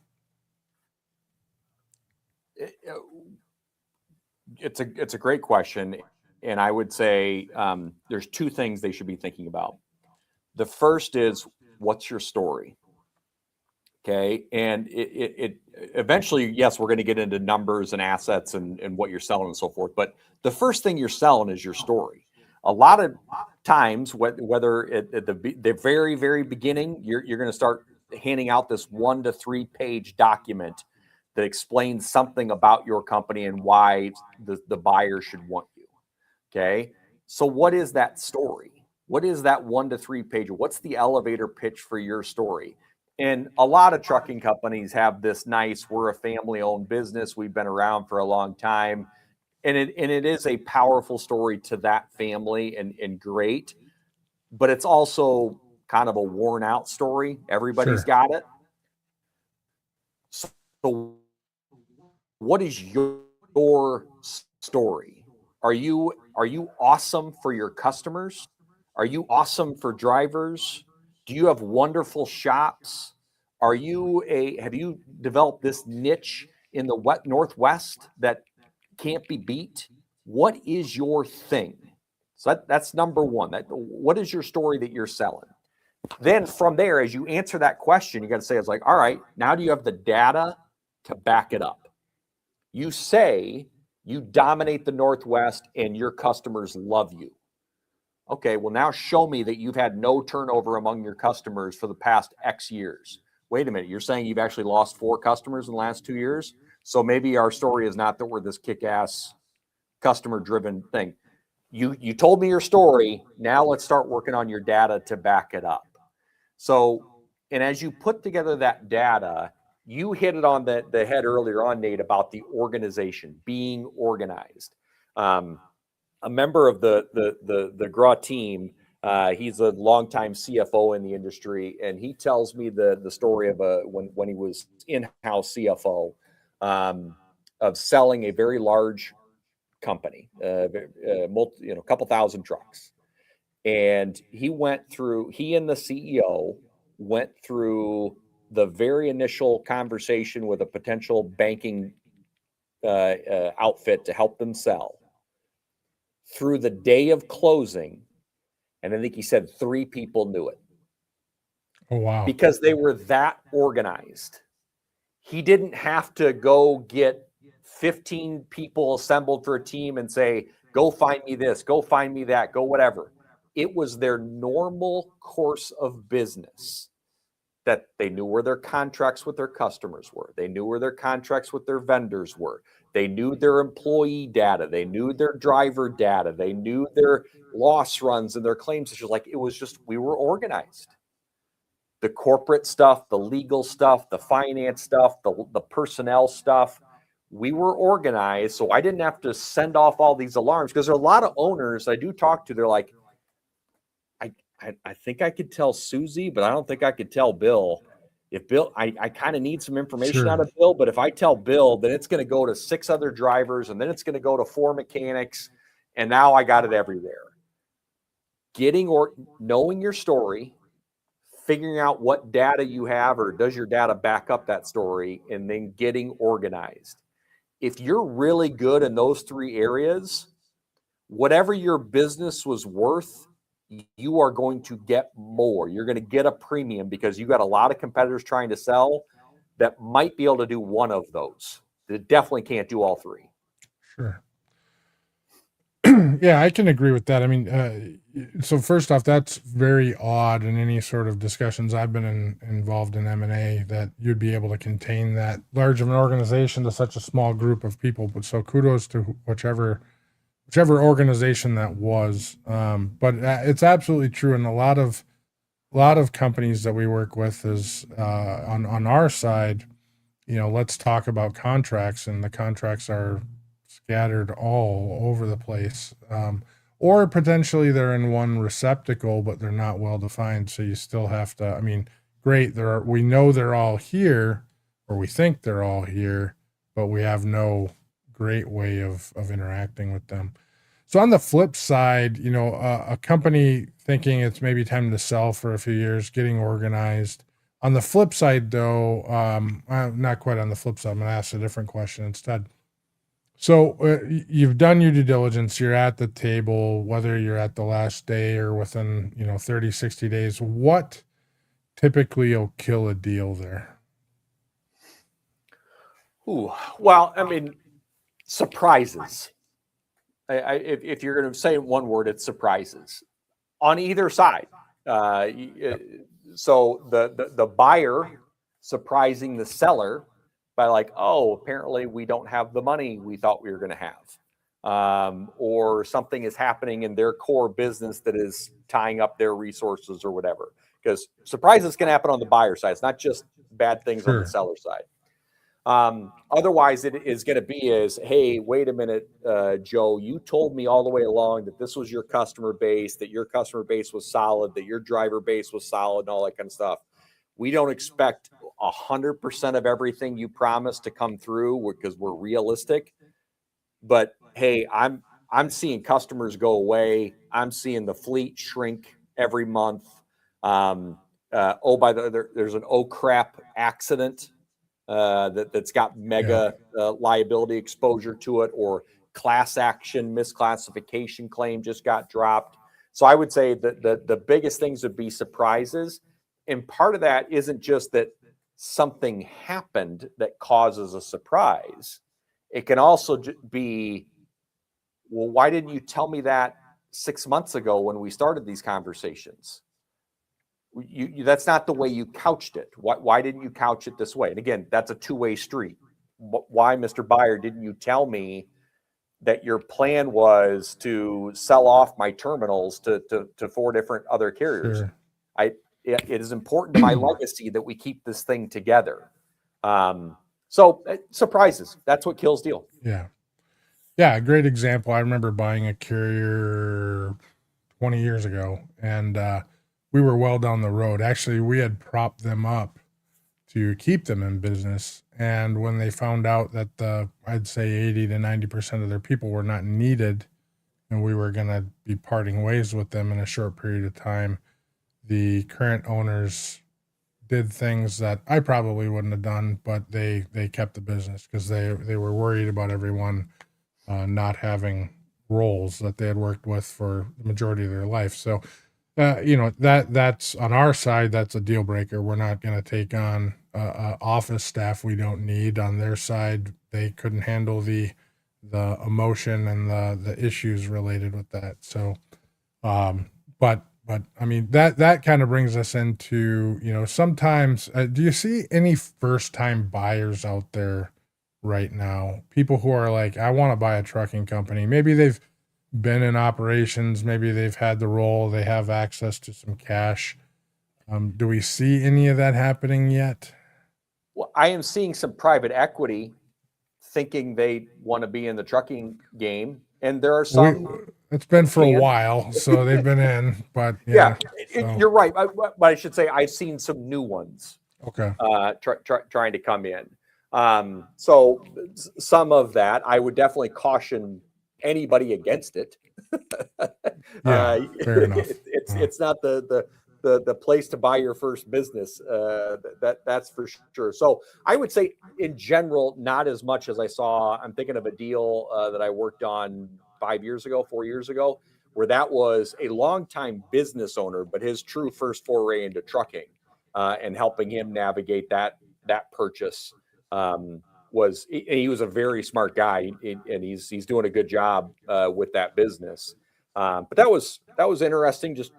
It's a great question, and I would say there's two things they should be thinking about. The first is, what's your story? Okay, and it eventually, yes, we're going to get into numbers and assets and what you're selling and so forth. But the first thing you're selling is your story. A lot of times, whether at the very, very beginning, you're going to start handing out this 1 to 3 page document that explains something about your company and why the buyer should want you. Okay, so what is that story? What is that 1 to 3 page? What's the elevator pitch for your story? And a lot of trucking companies have this nice, we're a family-owned business, we've been around for a long time. And it is a powerful story to that family and great, but it's also kind of a worn out story. Everybody's got it. So what is your story? Are you awesome for your customers? Are you awesome for drivers? Do you have wonderful shops? Have you developed this niche in the Northwest that can't be beat? What is your thing? So that's number one. What is your story that you're selling? Then from there, as you answer that question, you got to say, it's like, all right, now do you have the data to back it up? You say you dominate the Northwest and your customers love you. Okay, well, now show me that you've had no turnover among your customers for the past X years. Wait a minute, you're saying you've actually lost 4 customers in the last 2 years? So maybe our story is not that we're this kick-ass customer-driven thing. You told me your story. Now let's start working on your data to back it up. So, and as you put together that data, you hit it on the head earlier on, Nate, about the organization, being organized. A member of the Grawe team, he's a longtime CFO in the industry, and he tells me the story of when he was in-house CFO of selling a very large company, a couple thousand trucks. And he and the CEO went through the very initial conversation with a potential banking outfit to help them sell through the day of closing. And I think he said 3 people knew it. Oh, wow. Because they were that organized. He didn't have to go get 15 people assembled for a team and say, go find me this, go find me that, go whatever. It was their normal course of business that they knew where their contracts with their customers were. They knew where their contracts with their vendors were. They knew their employee data. They knew their driver data. They knew their loss runs and their claims issues. Like, it was just, we were organized. The corporate stuff, the legal stuff, the finance stuff, the personnel stuff, we were organized. So I didn't have to send off all these alarms, because there are a lot of owners I do talk to. They're like, I think I could tell Susie, but I don't think I could tell Bill. If Bill, I kind of need some information out of Bill, but if I tell Bill, then it's going to go to 6 other drivers, and then it's going to go to 4 mechanics, and now I got it everywhere. Knowing your story, figuring out what data you have, or does your data back up that story, and then getting organized. If you're really good in those 3 areas, whatever your business was worth, you are going to get more. You're going to get a premium, because you got a lot of competitors trying to sell that might be able to do one of those. They definitely can't do all 3. Sure. Yeah, I can agree with that. I mean, so first off, that's very odd in any sort of discussions I've been involved in M&A, that you'd be able to contain that large of an organization to such a small group of people. But so kudos to whichever organization that was. But it's absolutely true. And a lot of companies that we work with is on our side, let's talk about contracts, and the contracts are scattered all over the place. Or potentially they're in one receptacle, but they're not well defined. So you still have to, I mean, great. We know they're all here, or we think they're all here, but we have no great way of interacting with them. So on the flip side, a company thinking it's maybe time to sell for a few years, getting organized. On the flip side, though, not quite on the flip side, I'm going to ask a different question instead. So you've done your due diligence, you're at the table, whether you're at the last day or within, 30, 60 days, what typically will kill a deal there? Ooh, well, I mean, surprises. If you're going to say one word, it's surprises on either side. So the buyer surprising the seller by like, oh, apparently we don't have the money we thought we were going to have, or something is happening in their core business that is tying up their resources or whatever. Because surprises can happen on the buyer side. It's not just bad things on the seller side. Otherwise, it is going to be is, hey, wait a minute, Joe, you told me all the way along that this was your customer base, that your customer base was solid, that your driver base was solid, and all that kind of stuff. We don't expect 100% of everything you promised to come through because we're realistic. But hey, I'm seeing customers go away. I'm seeing the fleet shrink every month. There's an oh crap accident that's got mega liability exposure to it, or class action misclassification claim just got dropped. So I would say that the biggest things would be surprises. And part of that isn't just that something happened that causes a surprise. It can also be, well, why didn't you tell me that 6 months ago when we started these conversations? That's not the way you couched it. Why didn't you couch it this way? And again, that's a two-way street. Why, Mr. Buyer, didn't you tell me that your plan was to sell off my terminals to 4 different other carriers? Sure. It is important to my legacy that we keep this thing together. So surprises, that's what kills deal. Yeah. Yeah. A great example. I remember buying a carrier 20 years ago, and we were well down the road. Actually, we had propped them up to keep them in business. And when they found out that I'd say 80 to 90% of their people were not needed, and we were going to be parting ways with them in a short period of time, the current owners did things that I probably wouldn't have done, but they kept the business because they were worried about everyone not having roles that they had worked with for the majority of their life. So, that's on our side, that's a deal breaker. We're not going to take on office staff we don't need. On their side, they couldn't handle the emotion and the issues related with that. So, but I mean, that kind of brings us into, sometimes, do you see any first-time buyers out there right now? People who are like, I want to buy a trucking company. Maybe they've been in operations. Maybe they've had the role. They have access to some cash. Do we see any of that happening yet? Well, I am seeing some private equity thinking they want to be in the trucking game. And there are some... It's been for a while, so they've been in, but you're right. But I should say I've seen some new ones. Okay. Trying to come in. So some of that, I would definitely caution anybody against it. Fair enough. It's not the place to buy your first business. That's for sure. So I would say in general, not as much as I saw. I'm thinking of a deal that I worked on 4 years ago, where that was a longtime business owner, but his true first foray into trucking and helping him navigate that purchase he was a very smart guy, and he's doing a good job with that business. But that was interesting. Just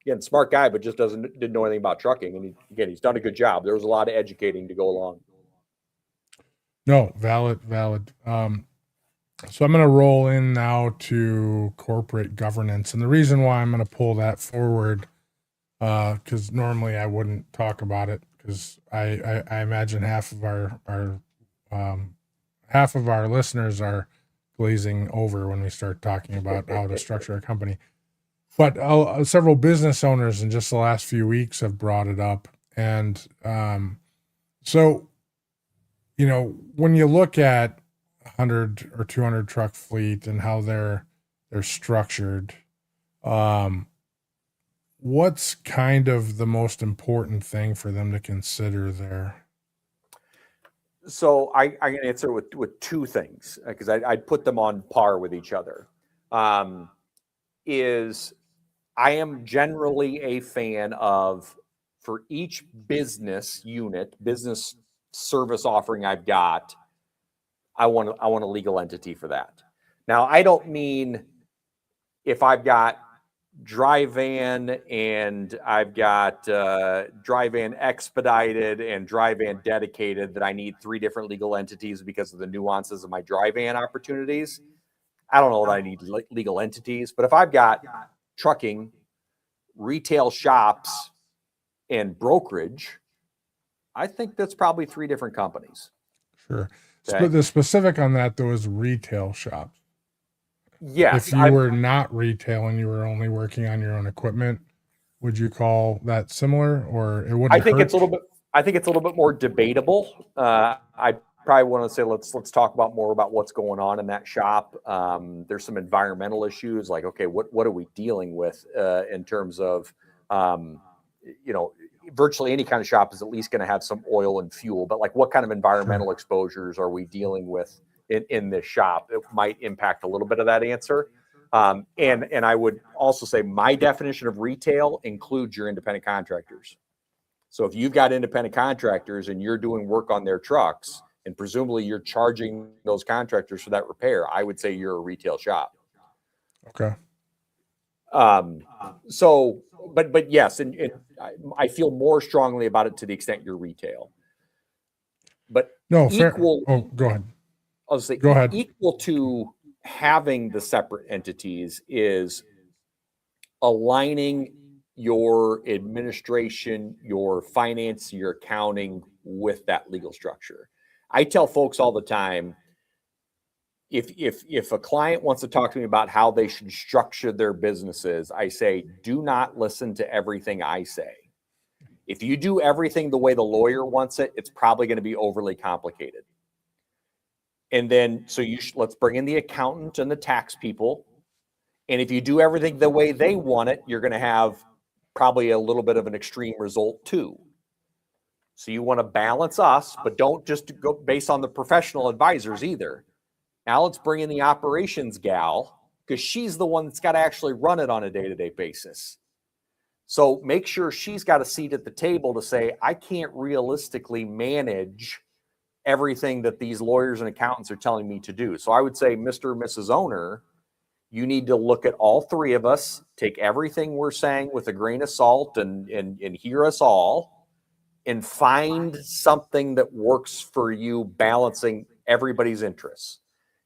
again, smart guy, but just didn't know anything about trucking. And he's done a good job. There was a lot of educating to go along. No, valid. So I'm going to roll in now to corporate governance. And the reason why I'm going to pull that forward, because normally I wouldn't talk about it, because I imagine half of our listeners are glazing over when we start talking about how to structure a company. But several business owners in just the last few weeks have brought it up. And so, when you look at 100 or 200 truck fleet and how they're structured, what's kind of the most important thing for them to consider there? So I can answer with two things, because I'd put them on par with each other. Is I am generally a fan of, for each business unit, business service offering I've got, I want a legal entity for that. Now, I don't mean if I've got dry van and I've got dry van expedited and dry van dedicated that I need 3 different legal entities because of the nuances of my dry van opportunities. I don't know that I need legal entities, but if I've got trucking, retail shops, and brokerage, I think that's probably 3 different companies. Sure. Okay? The specific on that though is retail shops. Yes, If you were not retail and you were only working on your own equipment, would you call that similar, or it wouldn't I think hurt? it's a little bit. I think it's a little bit more debatable. I probably want to say let's talk about more about what's going on in that shop. There's some environmental issues, like okay, what are we dealing with in terms of you know, virtually any kind of shop is at least going to have some oil and fuel, but like what kind of environmental exposures are we dealing with in this shop? It might impact a little bit of that answer. And I would also say my definition of retail includes your independent contractors. So if you've got independent contractors and you're doing work on their trucks, and presumably you're charging those contractors for that repair, I would say you're a retail shop. Okay. So, but yes, and I feel more strongly about it to the extent you're retail. But No, equal. fair. Oh, go ahead. I'll say Go ahead. equal to having the separate entities is aligning your administration, your finance, your accounting with that legal structure. I tell folks all the time, if a client wants to talk to me about how they should structure their businesses, I say, do not listen to everything I say. If you do everything the way the lawyer wants it, it's probably going to be overly complicated. And then, so let's bring in the accountant and the tax people. And if you do everything the way they want it, you're going to have probably a little bit of an extreme result too. So you want to balance us, but don't just go based on the professional advisors either. Now let's bring in the operations gal, because she's the one that's got to actually run it on a day-to-day basis. So make sure she's got a seat at the table to say, I can't realistically manage everything that these lawyers and accountants are telling me to do. So I would say, Mr. or Mrs. Owner, you need to look at all three of us, take everything we're saying with a grain of salt and hear us all, and find something that works for you, balancing everybody's interests.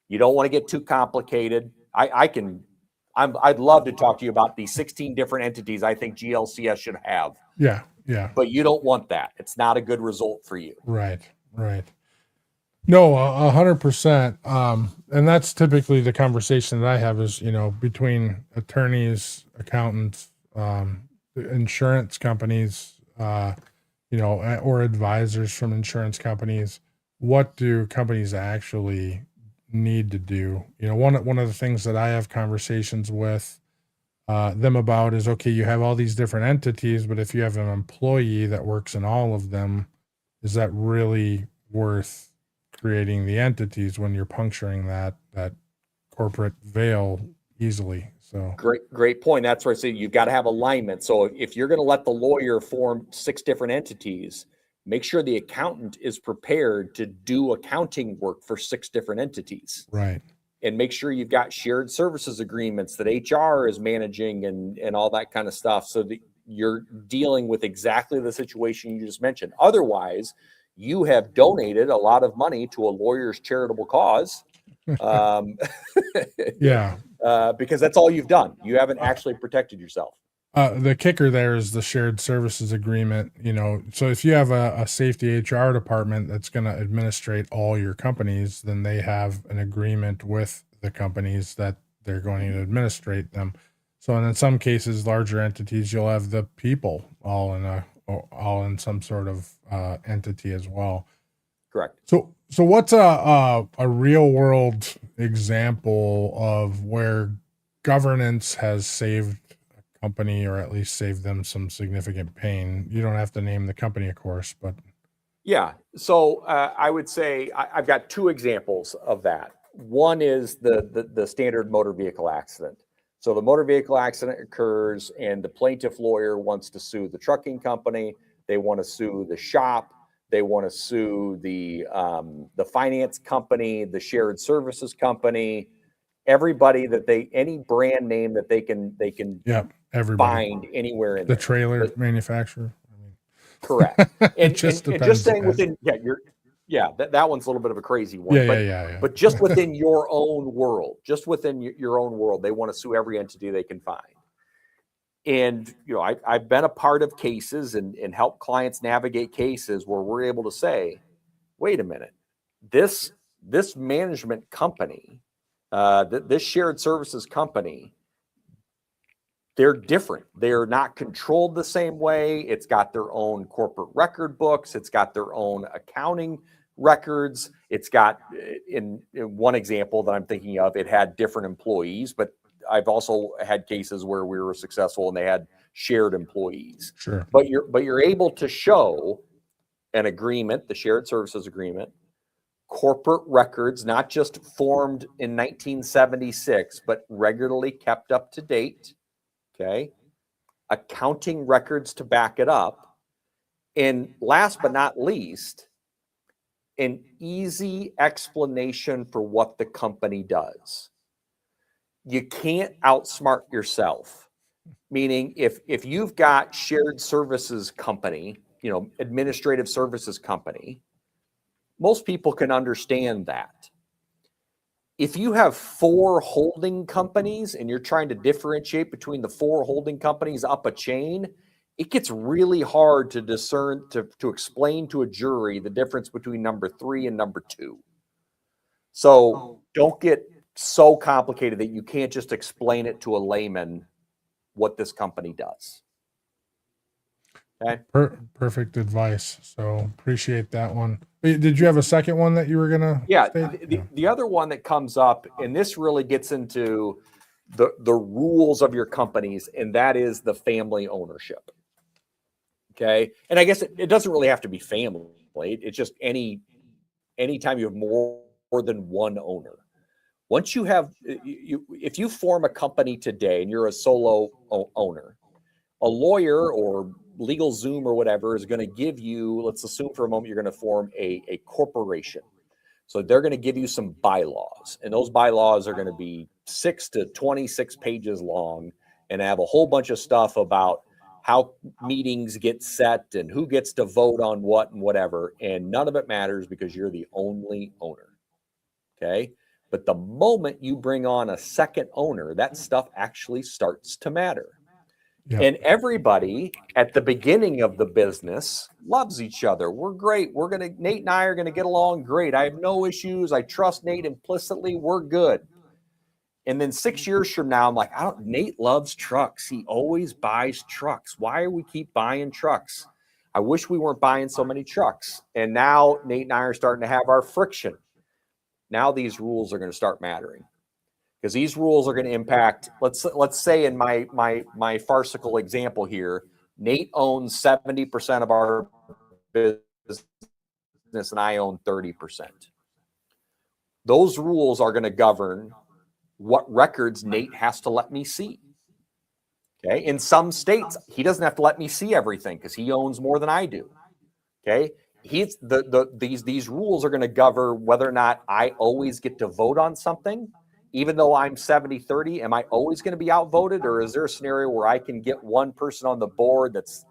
You don't want to get too complicated. I'd love to talk to you about the 16 different entities I think GLCS should have. Yeah. Yeah. But you don't want that. It's not a good result for you. Right. No, 100%. And that's typically the conversation that I have is, between attorneys, accountants, insurance companies, or advisors from insurance companies. What do companies actually need to do? One of the things that I have conversations with them about is, okay, you have all these different entities, but if you have an employee that works in all of them, is that really worth creating the entities when you're puncturing that corporate veil easily? So great point. That's where I say you've got to have alignment. So if you're going to let the lawyer form 6 different entities, make sure the accountant is prepared to do accounting work for 6 different entities. Right. And make sure you've got shared services agreements that HR is managing and all that kind of stuff, so that you're dealing with exactly the situation you just mentioned. Otherwise, you have donated a lot of money to a lawyer's charitable cause. Yeah. Because that's all you've done. You haven't actually protected yourself. The kicker there is the shared services agreement. So if you have a safety HR department that's going to administrate all your companies, then they have an agreement with the companies that they're going to administrate them. So, and in some cases, larger entities, you'll have the people all in some sort of entity as well. Correct. So what's a real world example of where governance has saved a company, or at least saved them some significant pain? You don't have to name the company, of course, but yeah. So I would say I've got 2 examples of that. One is the standard motor vehicle accident. So the motor vehicle accident occurs, and the plaintiff lawyer wants to sue the trucking company. They want to sue the shop. They want to sue the finance company, the shared services company, everybody that any brand name that they can everybody find anywhere in the there. trailer manufacturer. Correct. And just staying within, that one's a little bit of a crazy one. Yeah. But just within your own world, your own world, they want to sue every entity they can find. And, I've been a part of cases and help clients navigate cases where we're able to say, wait a minute, this management company, this shared services company, they're different. They're not controlled the same way. It's got their own corporate record books. It's got their own accounting records. It's got, in one example that I'm thinking of, it had different employees, but I've also had cases where we were successful and they had shared employees. Sure. But you're able to show an agreement, the shared services agreement, corporate records, not just formed in 1976, but regularly kept up to date. Okay. Accounting records to back it up. And last but not least, an easy explanation for what the company does. You can't outsmart yourself. Meaning if you've got shared services company, administrative services company, most people can understand that. If you have 4 holding companies and you're trying to differentiate between the 4 holding companies up a chain, it gets really hard to discern, to explain to a jury the difference between number 3 and number 2. So don't get so complicated that you can't just explain it to a layman what this company does. Okay. Perfect advice. So appreciate that one. Did you have a second one that you were gonna? Yeah. The other one that comes up, and this really gets into the rules of your companies, and that is the family ownership. Okay. And I guess it doesn't really have to be family. It's just anytime you have more than one owner. Once you have, if you form a company today and you're a solo owner, a lawyer or legal Zoom or whatever is going to give you, let's assume for a moment, you're going to form a corporation. So they're going to give you some bylaws, and those bylaws are going to be 6 to 26 pages long and have a whole bunch of stuff about how meetings get set and who gets to vote on what and whatever. And none of it matters because you're the only owner. Okay. But the moment you bring on a second owner, that stuff actually starts to matter. Yep. And everybody at the beginning of the business loves each other. We're great. Nate and I are going to get along great. I have no issues. I trust Nate implicitly. We're good. And then 6 years from now, I'm like, Nate loves trucks. He always buys trucks. Why do we keep buying trucks? I wish we weren't buying so many trucks. And now Nate and I are starting to have our friction. Now these rules are going to start mattering. Because these rules are going to impact, let's say in my farcical example here, Nate owns 70% of our business and I own 30%. Those rules are going to govern what records Nate has to let me see. Okay. In some states, he doesn't have to let me see everything because he owns more than I do. Okay. These rules are going to govern whether or not I always get to vote on something. Even though I'm 70-30, am I always going to be outvoted, or is there a scenario where I can get one person on the board that's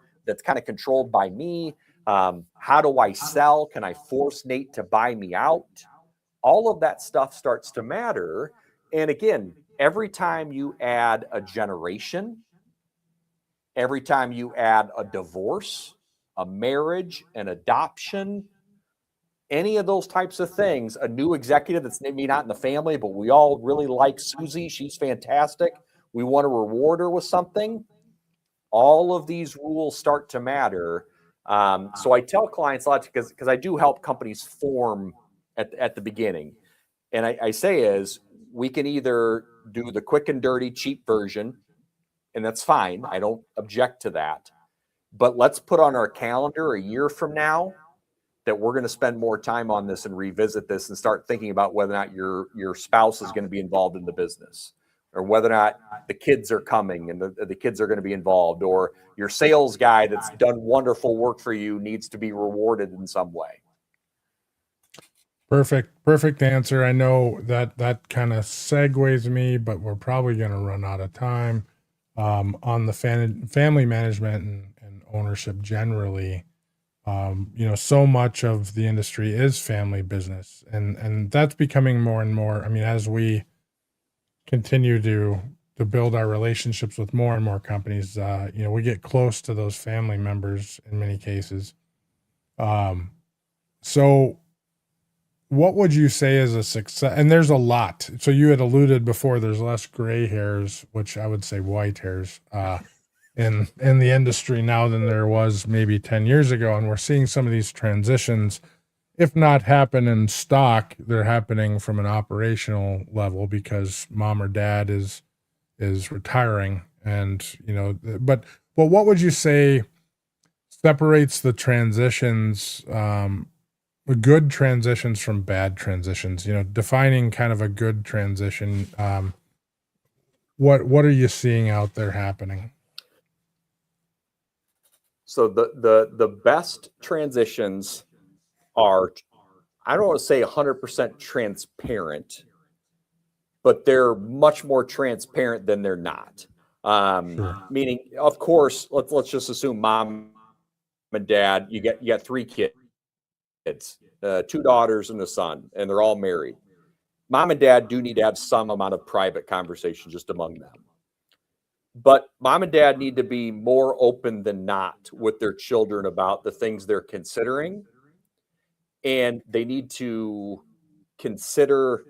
kind of controlled by me? How do I sell? Can I force Nate to buy me out? All of that stuff starts to matter. And again, every time you add a generation, every time you add a divorce, a marriage, an adoption, any of those types of things, a new executive that's maybe not in the family, but we all really like Susie. She's fantastic. We want to reward her with something. All of these rules start to matter. So I tell clients a lot because I do help companies form at the beginning. And I say is we can either do the quick and dirty, cheap version, and that's fine. I don't object to that. But let's put on our calendar a year from now that we're going to spend more time on this and revisit this and start thinking about whether or not your spouse is going to be involved in the business, or whether or not the kids are coming and the kids are going to be involved, or your sales guy that's done wonderful work for you needs to be rewarded in some way. Perfect answer. I know that kind of segues me, but we're probably going to run out of time on the family management and ownership generally. So much of the industry is family business, and that's becoming more and more. I mean, as we continue to build our relationships with more and more companies, we get close to those family members in many cases. So what would you say is a success? And there's a lot. So you had alluded before, there's less gray hairs, which I would say white hairs, in the industry now than there was maybe 10 years ago. And we're seeing some of these transitions, if not happen in stock, they're happening from an operational level because mom or dad is retiring. And, but what would you say separates the transitions, good transitions from bad transitions, defining kind of a good transition? What are you seeing out there happening? So the best transitions are, I don't want to say 100% transparent, but they're much more transparent than they're not. Sure. Meaning, of course, let's just assume mom and dad, you got 3 kids, 2 daughters and a son, and they're all married. Mom and dad do need to have some amount of private conversation just among them. But mom and dad need to be more open than not with their children about the things they're considering. And they need to consider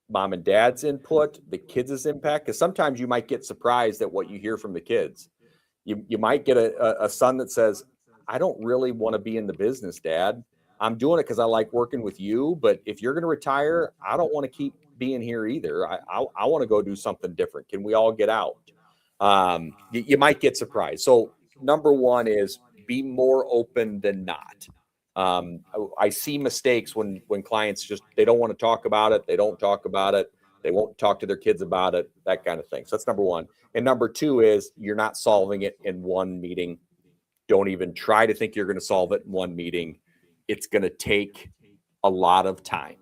mom and dad's input, the kids' impact, because sometimes you might get surprised at what you hear from the kids. You might get a son that says, I don't really want to be in the business, Dad. I'm doing it because I like working with you. But if you're going to retire, I don't want to keep being here either. I want to go do something different. Can we all get out? You might get surprised. So number one is be more open than not. I see mistakes when clients just, they don't want to talk about it. They don't talk about it. They won't talk to their kids about it, that kind of thing. So that's number one. And number two is you're not solving it in one meeting. Don't even try to think you're going to solve it in one meeting. It's going to take a lot of time.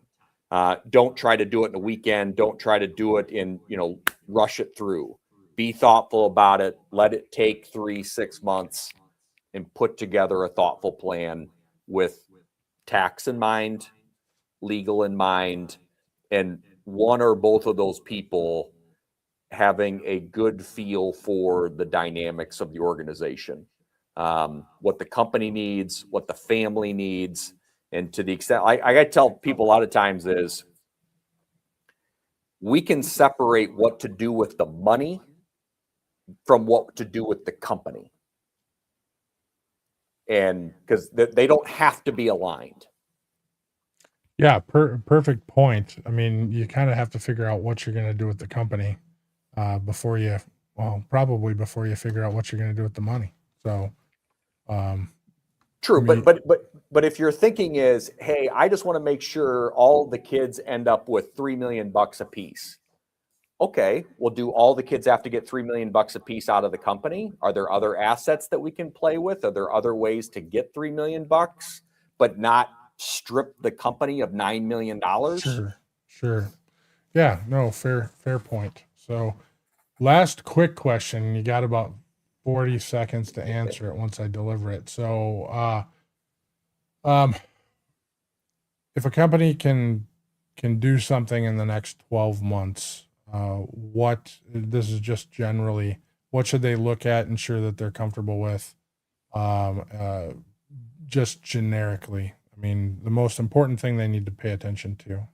Don't try to do it in a weekend. Don't try to do it in, rush it through. Be thoughtful about it. Let it take 3-6 months and put together a thoughtful plan with tax in mind, legal in mind, and one or both of those people having a good feel for the dynamics of the organization, what the company needs, what the family needs. And to the extent, I tell people a lot of times is we can separate what to do with the money from what to do with the company. And because they don't have to be aligned. Yeah, perfect point. I mean, you kind of have to figure out what you're going to do with the company before you figure out what you're going to do with the money. So, true. But if your thinking is, hey, I just want to make sure all the kids end up with $3 million a piece. Okay, well, do all the kids have to get $3 million a piece out of the company? Are there other assets that we can play with? Are there other ways to get $3 million, but not strip the company of $9 million? Sure. Yeah, no, fair point. So last quick question. You got about 40 seconds to answer it once I deliver it. So, if a company can do something in the next 12 months, this is just generally, what should they look at, ensure that they're comfortable with, just generically? I mean, the most important thing they need to pay attention to.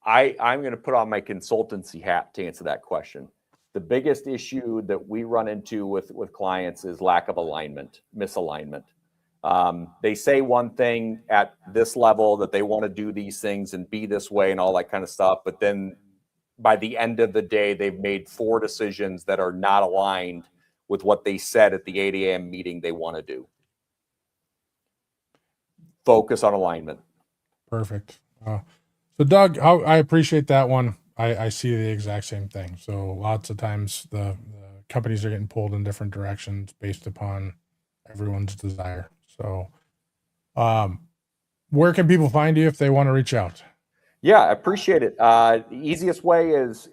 I'm going to put on my consultancy hat to answer that question. The biggest issue that we run into with clients is lack of alignment, misalignment. They say one thing at this level that they want to do these things and be this way and all that kind of stuff. But then by the end of the day, they've made 4 decisions that are not aligned with what they said at the 8 a.m. meeting they want to do. Focus on alignment. Perfect. So Doug, I appreciate that one. I see the exact same thing. So lots of times the companies are getting pulled in different directions based upon everyone's desire. So, where can people find you if they want to reach out? Yeah, I appreciate it. The easiest way is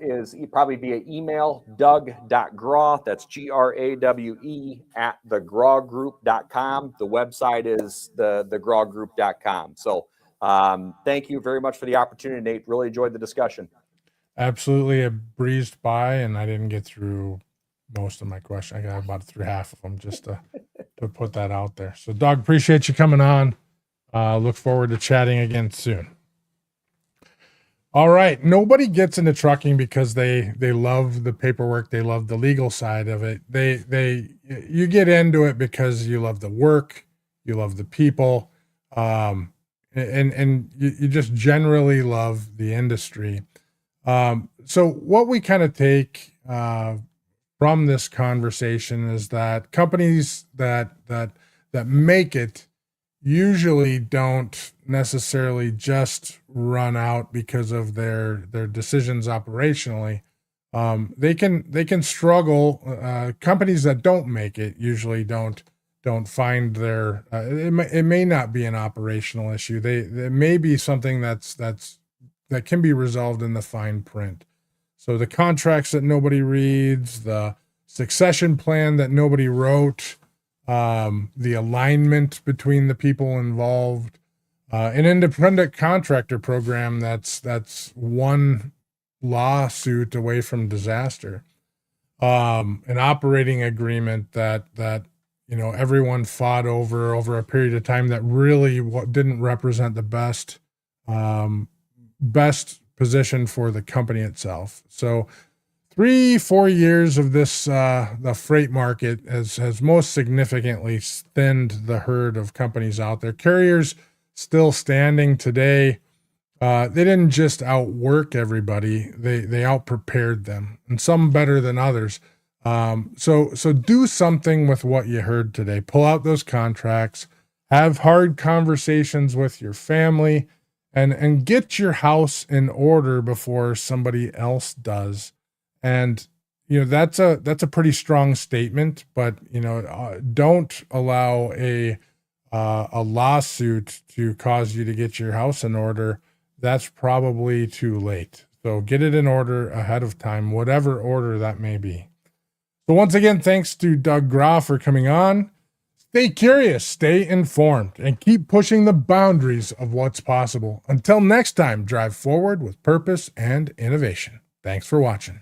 probably via email, Doug.Grawe, that's GRAWE at thegrawgroup.com. The website is thegrawgroup.com. So thank you very much for the opportunity, Nate. Really enjoyed the discussion. Absolutely. It breezed by and I didn't get through most of my question. I got about through half of them just to put that out there. So Doug, appreciate you coming on. Look forward to chatting again soon. All right. Nobody gets into trucking because they love the paperwork. They love the legal side of it. You get into it because you love the work, you love the people, and you just generally love the industry. So what we kind of take from this conversation is that companies that make it usually don't necessarily just run out because of their decisions operationally. They can struggle. Companies that don't make it usually don't find their. It may not be an operational issue. There may be something that can be resolved in the fine print. So the contracts that nobody reads, the succession plan that nobody wrote, the alignment between the people involved, an independent contractor program that's one lawsuit away from disaster, an operating agreement that everyone fought over a period of time that really didn't represent the best position for the company itself. So 3-4 years of this, the freight market has most significantly thinned the herd of companies out there. Carriers still standing today. They didn't just outwork everybody. They outprepared them, and some better than others. So do something with what you heard today. Pull out those contracts, have hard conversations with your family, and get your house in order before somebody else does. And that's a pretty strong statement, but don't allow a lawsuit to cause you to get your house in order. That's probably too late. So get it in order ahead of time, whatever order that may be. So once again, thanks to Doug Grawe for coming on. Stay curious, stay informed, and keep pushing the boundaries of what's possible. Until next time, drive forward with purpose and innovation. Thanks for watching.